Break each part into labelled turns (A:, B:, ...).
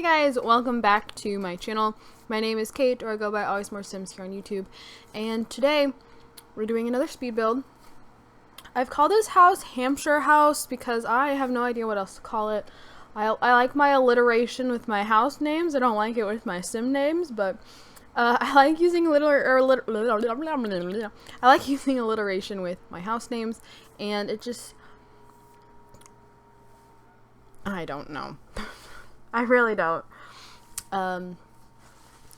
A: guys, welcome back to my channel. My name is Kate, or I go by Always More Sims here on YouTube, and today we're doing another speed build. I've called this house Hampshire House because I have no idea what else to call it. I like my alliteration with my house names. I don't like it with my sim names, but I like using I like using alliteration with my house names, and it just, I don't know. I really don't.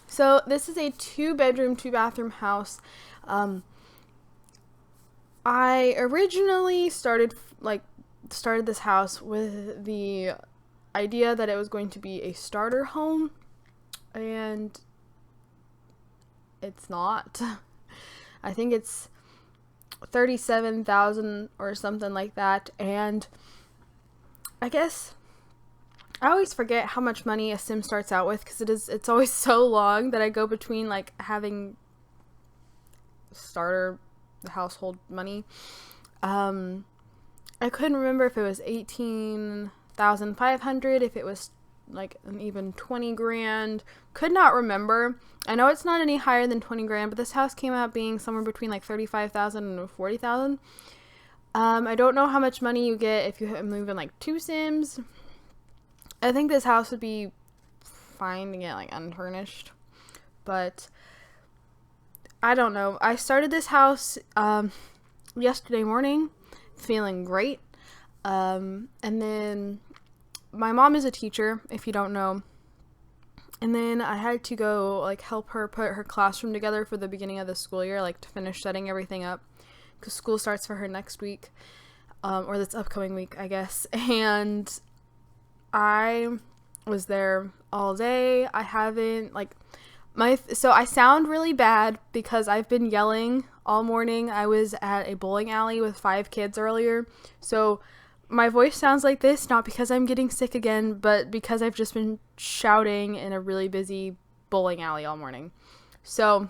A: So this is a 2-bedroom, 2-bathroom house. I originally started this house with the idea that it was going to be a starter home, and it's not. I think it's 37,000 or something like that, and I guess I always forget how much money a sim starts out with because it's always so long that I go between like having starter household money. I couldn't remember if it was 18,500, if it was like an even 20 grand. Could not remember. I know it's not any higher than 20 grand, but this house came out being somewhere between like 35,000 and 40,000. I don't know how much money you get if you move in like 2 sims. I think this house would be fine to get like unfurnished, but I don't know. I started this house yesterday morning, feeling great, and then my mom is a teacher, if you don't know, and then I had to go like help her put her classroom together for the beginning of the school year, like to finish setting everything up, because school starts for her next week, or this upcoming week, I guess, and I was there all day. I haven't, so I sound really bad because I've been yelling all morning. I was at a bowling alley with 5 kids earlier, so my voice sounds like this, not because I'm getting sick again, but because I've just been shouting in a really busy bowling alley all morning. So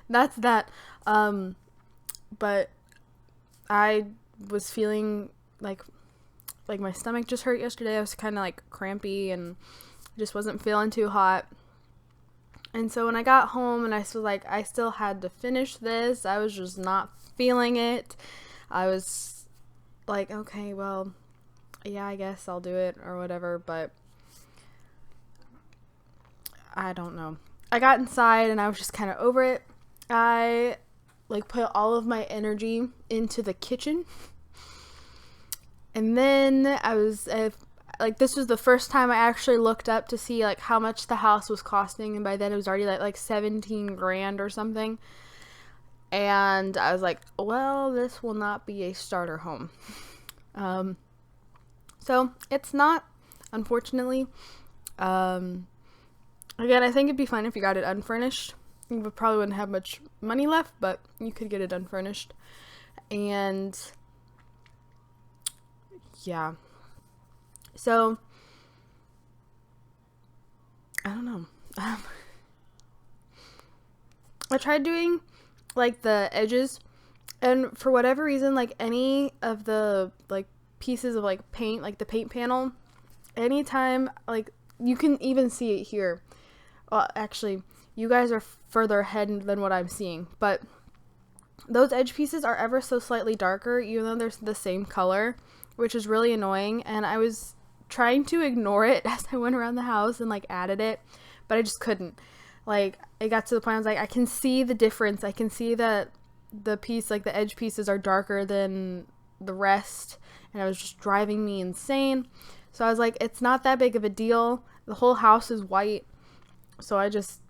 A: that's that. But I was feeling like my stomach just hurt yesterday. I was kind of like crampy and just wasn't feeling too hot. And so when I got home and I was like, I still had to finish this, I was just not feeling it. I was like, okay, well, yeah, I guess I'll do it or whatever, but I don't know. I got inside and I was just kind of over it. I put all of my energy into the kitchen. And then this was the first time I actually looked up to see like how much the house was costing, and by then it was already like 17 grand or something. And I was like, well, this will not be a starter home. So it's not, unfortunately. Again, I think it'd be fun if you got it unfurnished. You probably wouldn't have much money left, but you could get it unfurnished. And yeah. So, I don't know. I tried doing like the edges, and for whatever reason, like any of the like pieces of like paint, like the paint panel, anytime, like you can even see it here. Well, actually, you guys are further ahead than what I'm seeing, but those edge pieces are ever so slightly darker, even though they're the same color, which is really annoying. And I was trying to ignore it as I went around the house and like added it, but I just couldn't. Like, it got to the point I was like, I can see the difference. I can see that the piece, like the edge pieces, are darker than the rest, and it was just driving me insane. So I was like, it's not that big of a deal. The whole house is white, so I just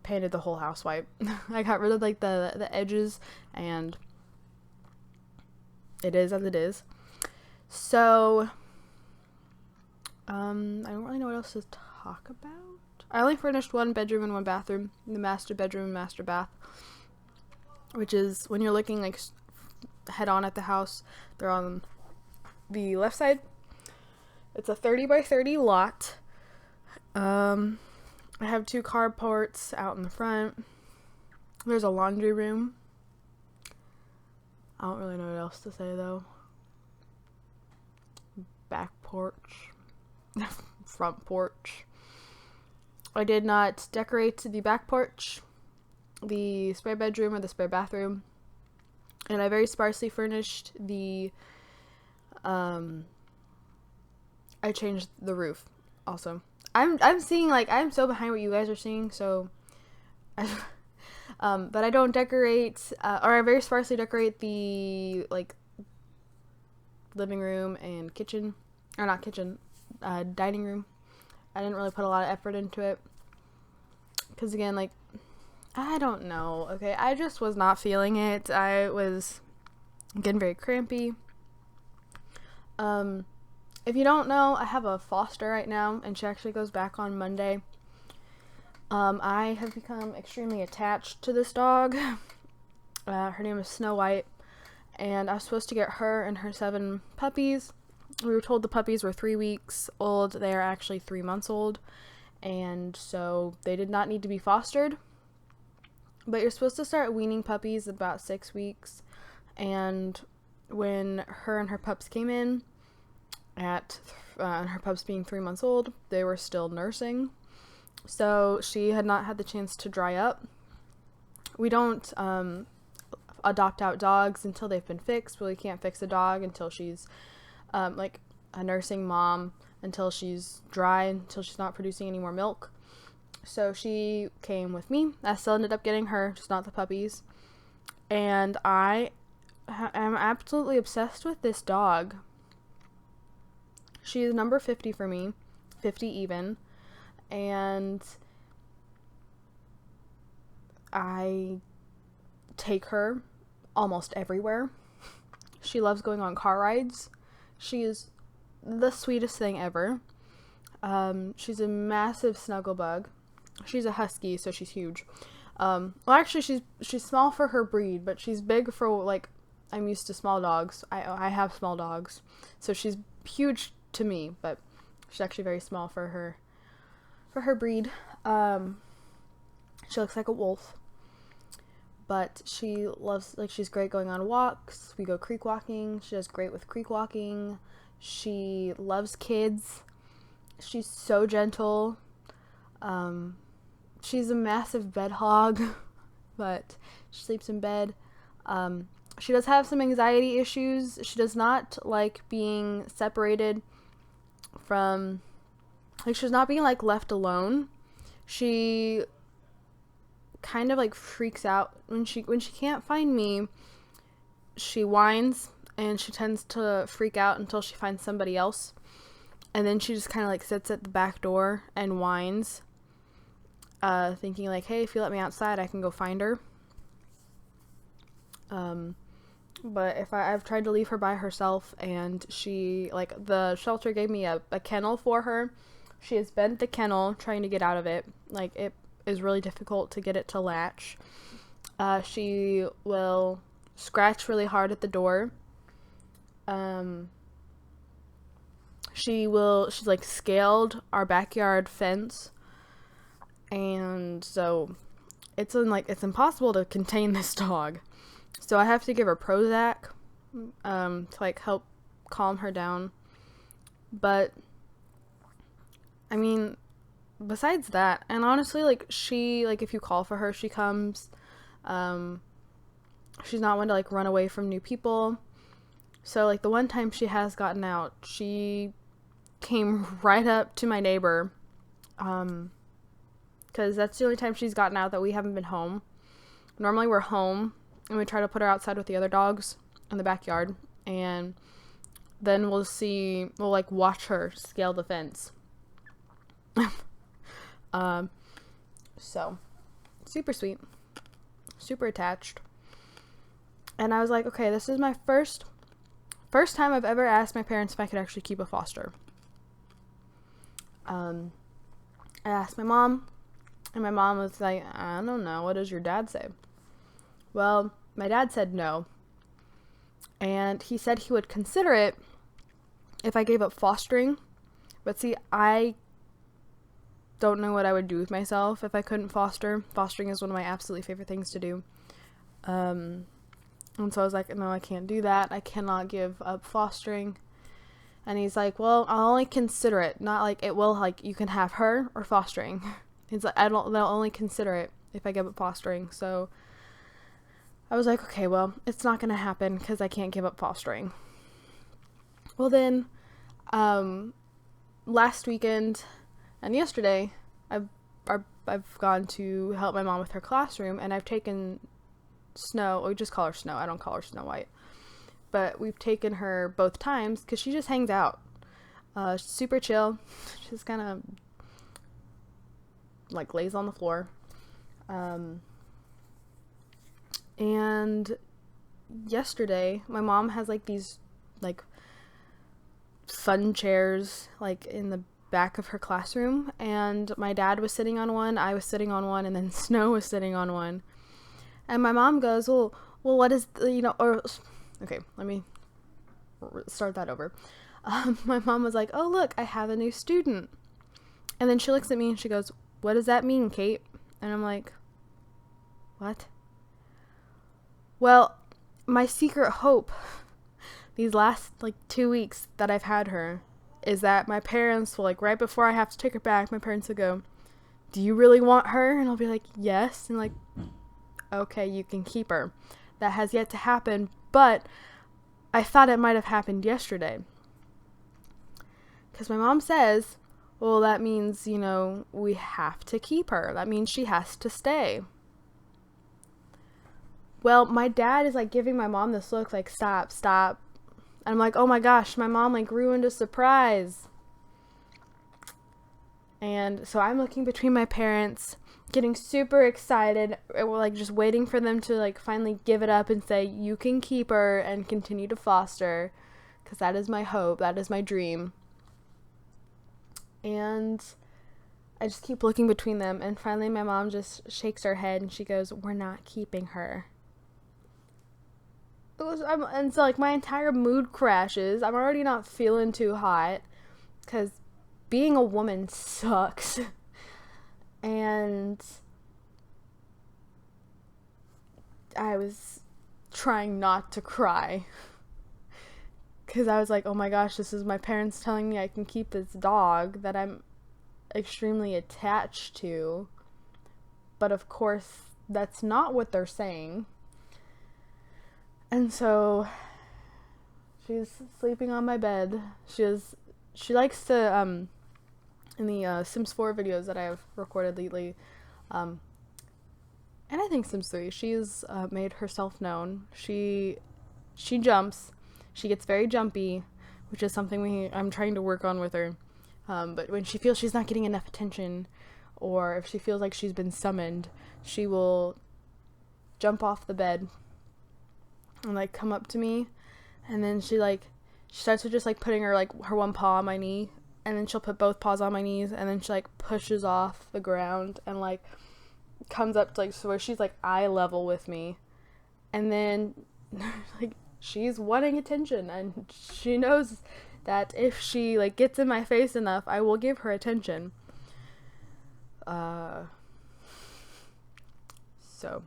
A: painted the whole house white. I got rid of like the edges, and it is as it is. So I don't really know what else to talk about. I only furnished 1 bedroom and 1 bathroom, the master bedroom and master bath, which is when you're looking like head on at the house, they're on the left side. It's a 30 by 30 lot. I have 2 carports out in the front. There's a laundry room. I don't really know what else to say though. Back porch. front porch. I did not decorate the back porch, the spare bedroom, or the spare bathroom. And I very sparsely furnished the, I changed the roof also. I'm seeing, like, I'm so behind what you guys are seeing, so, but I don't decorate, or I very sparsely decorate the, like, living room and kitchen, or not kitchen, dining room. I didn't really put a lot of effort into it, because again, like, I don't know, okay, I just was not feeling it. I was getting very crampy. If you don't know, I have a foster right now, and she actually goes back on Monday. I have become extremely attached to this dog. Her name is Snow White, and I was supposed to get her and her 7 puppies. We were told the puppies were 3 weeks old. They are actually 3 months old, and so they did not need to be fostered. But you're supposed to start weaning puppies at about 6 weeks, and when her and her pups came in, at her pups being 3 months old, they were still nursing, so she had not had the chance to dry up. We don't adopt out dogs until they've been fixed. Well, you can't fix a dog until she's like a nursing mom, until she's dry, until she's not producing any more milk. So she came with me. I still ended up getting her, just not the puppies. And I am absolutely obsessed with this dog. She is number 50 for me, 50 even, and I take her almost everywhere. She loves going on car rides. She is the sweetest thing ever. She's a massive snuggle bug. She's a husky, so she's huge. Well, actually, she's small for her breed, but she's big for, like, I'm used to small dogs. I have small dogs, so she's huge to me, but she's actually very small for her breed. She looks like a wolf, but she loves, like, she's great going on walks. We go creek walking. She does great with creek walking. She loves kids. She's so gentle. She's a massive bed hog, but she sleeps in bed. She does have some anxiety issues. She does not like being separated from, like, she's not being, like, left alone. She kind of, like, freaks out when she can't find me. She whines, and she tends to freak out until she finds somebody else, and then she just kind of, like, sits at the back door and whines, thinking, like, hey, if you let me outside, I can go find her. But if I've tried to leave her by herself, and she, like, the shelter gave me a kennel for her. She has bent the kennel trying to get out of it. Like, it is really difficult to get it to latch. She will scratch really hard at the door. She's like scaled our backyard fence, and so it's impossible to contain this dog. So I have to give her Prozac to, like, help calm her down. But I mean, besides that, and honestly, like, she, like, if you call for her, she comes. She's not one to, like, run away from new people. So, like, the one time she has gotten out, she came right up to my neighbor, because that's the only time she's gotten out that we haven't been home. Normally we're home, and we try to put her outside with the other dogs in the backyard, and then we'll like, watch her scale the fence. So, super sweet, super attached. And I was like, okay, this is my first time I've ever asked my parents if I could actually keep a foster. I asked my mom, and my mom was like, I don't know, what does your dad say? Well, my dad said no, and he said he would consider it if I gave up fostering. But see, I don't know what I would do with myself if I couldn't foster. Fostering is one of my absolutely favorite things to do. And so I was like, no, I can't do that. I cannot give up fostering. And he's like, well, I'll only consider it. Not like it will, like, you can have her or fostering. He's like, they'll only consider it if I give up fostering. So I was like, okay, well, it's not going to happen because I can't give up fostering. Well, then, last weekend and yesterday, I've gone to help my mom with her classroom, and I've taken Snow. We just call her Snow. I don't call her Snow White. But we've taken her both times because she just hangs out. Super chill. She's kind of like lays on the floor. And yesterday, my mom has like these like fun chairs like in the back of her classroom, and my dad was sitting on one, I was sitting on one, and then Snow was sitting on one. And my mom goes, well, what is, okay, let me start that over. My mom was like, oh, look, I have a new student. And then she looks at me and she goes, what does that mean, Kate? And I'm like, what? Well, my secret hope these last, 2 weeks that I've had her is that my parents will, right before I have to take her back, my parents will go, do you really want her? And I'll be like, yes. And okay, you can keep her. That has yet to happen, but I thought it might have happened yesterday. Because my mom says, well, that means, we have to keep her. That means she has to stay. Well, my dad is, giving my mom this look, stop. And I'm like, oh my gosh, my mom, ruined a surprise. And so I'm looking between my parents, getting super excited. We're, just waiting for them to, finally give it up and say, you can keep her and continue to foster. Because that is my hope. That is my dream. And I just keep looking between them. And finally my mom just shakes her head and she goes, we're not keeping her. And so, my entire mood crashes. I'm already not feeling too hot. Because being a woman sucks. And I was trying not to cry. Because I was like, oh my gosh, this is my parents telling me I can keep this dog that I'm extremely attached to. But of course, that's not what they're saying. And so she's sleeping on my bed. She likes to, in the Sims 4 videos that I have recorded lately, and I think Sims 3, she's made herself known. She jumps. She gets very jumpy, which is something I'm trying to work on with her. But when she feels she's not getting enough attention, or if she feels like she's been summoned, she will jump off the bed and come up to me, and then she starts with just putting her her one paw on my knee, and then she'll put both paws on my knees, and then she pushes off the ground and comes up to so where she's eye level with me, and then she's wanting attention, and she knows that if she gets in my face enough, I will give her attention. So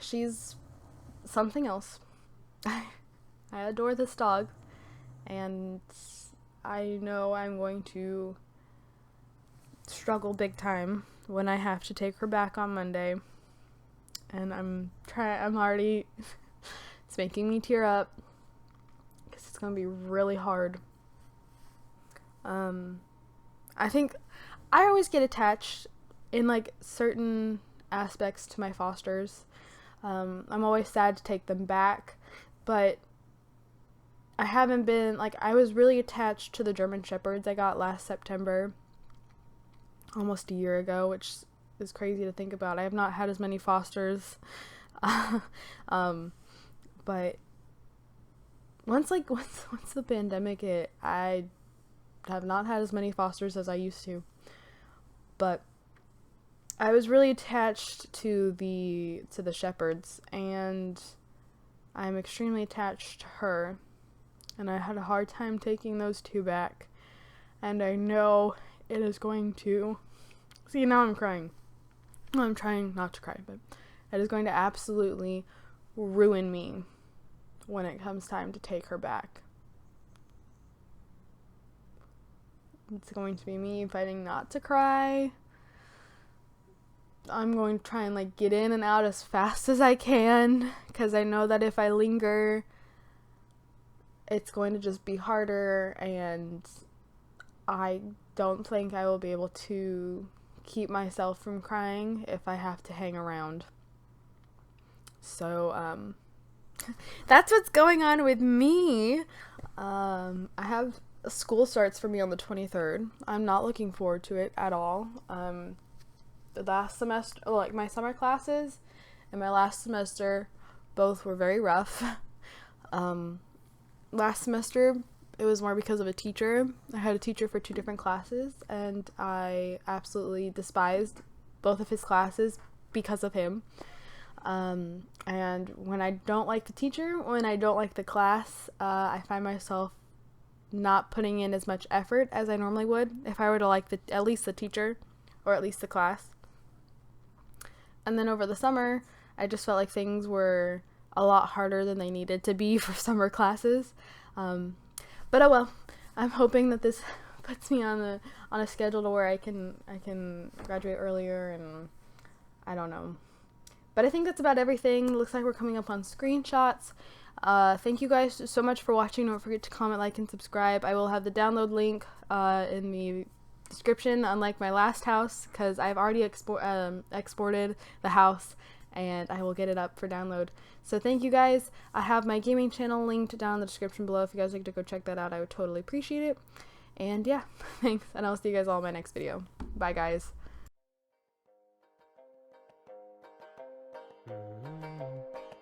A: she's something else. I adore this dog, and I know I'm going to struggle big time when I have to take her back on Monday. And I'm already, it's making me tear up, because it's going to be really hard. I think I always get attached in certain aspects to my fosters. I'm always sad to take them back, but I haven't been, I was really attached to the German Shepherds I got last September, almost a year ago, which is crazy to think about. I have not had as many fosters, but once the pandemic hit, I have not had as many fosters as I used to, but I was really attached to the Shepherds, and I'm extremely attached to her, and I had a hard time taking those two back, and I know it is going to, see, now I'm crying. I'm trying not to cry, but it is going to absolutely ruin me when it comes time to take her back. It's going to be me fighting not to cry. I'm going to try and like get in and out as fast as I can, because I know that if I linger, it's going to just be harder, and I don't think I will be able to keep myself from crying if I have to hang around. So that's what's going on with me. I have school starts for me on the 23rd. I'm not looking forward to it at all. The last semester, like my summer classes and my last semester, both were very rough. Last semester, it was more because of a teacher. I had a teacher for 2 different classes, and I absolutely despised both of his classes because of him. And when I don't like the teacher, when I don't like the class, I find myself not putting in as much effort as I normally would if I were to like at least the teacher or at least the class. And then over the summer, I just felt like things were a lot harder than they needed to be for summer classes. But oh well. I'm hoping that this puts me on a schedule to where I can graduate earlier, and I don't know. But I think that's about everything. Looks like we're coming up on screenshots. Thank you guys so much for watching. Don't forget to comment, like, and subscribe. I will have the download link in the description, unlike my last house, because I've already exported the house, and I will get it up for download. So thank you guys. I have my gaming channel linked down in the description below. If you guys like to go check that out, I would totally appreciate it. And yeah, thanks, and I'll see you guys all in my next video. Bye guys.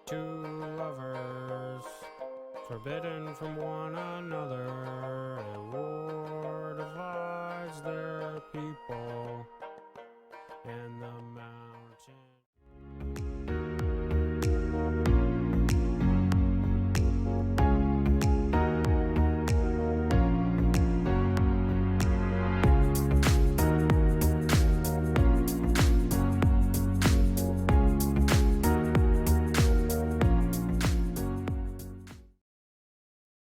B: Two lovers, forbidden from one another, a war divides their people.